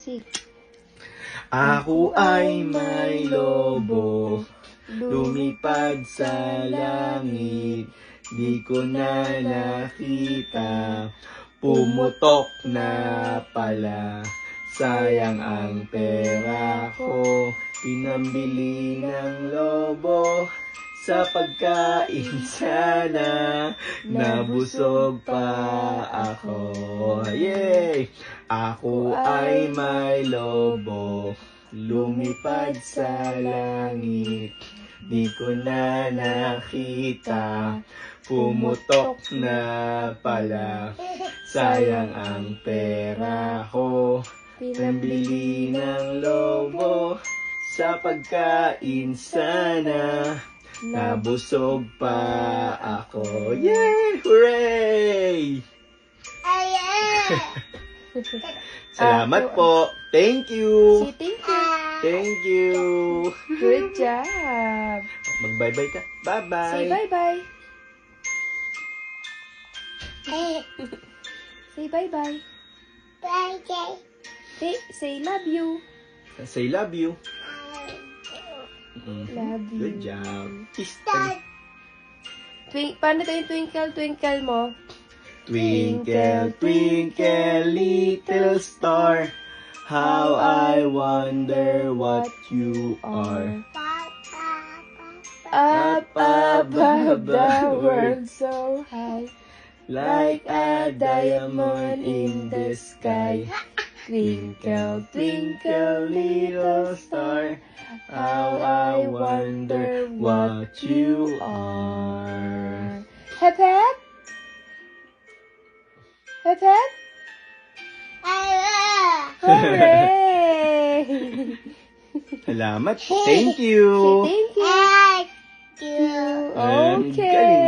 Si. Ako ay may lobo, lumipad sa langit, di ko na nakita, pumutok na pala. Sayang ang pera ko, pinambili ng lobo, sa pagkain sana, nabusog pa ako. Yay! Ako ay may lobo, lumipad sa langit, di ko na nakita, pumutok na pala. Sayang ang pera ko, pinambili ng lobo, sa pagkain sana, nabusog pa ako. Yay! Hooray! Salamat po. Thank you. Si, thank you. Thank you. Good job. Mag-bye-bye ka. Bye-bye. Say bye-bye. Say bye-bye. Say love you. Say love you. Love you. Good job. Kiss. Paano tayo yung twinkle, twinkle mo? Twinkle, twinkle, little star, how I wonder what you are. Up above the world so high, like a diamond in the sky. Twinkle, twinkle, little star, how I wonder what you are. Hep hep! Hep hep! Hooray! Salamat. Thank you. Say thank you. Ang Okay. galing.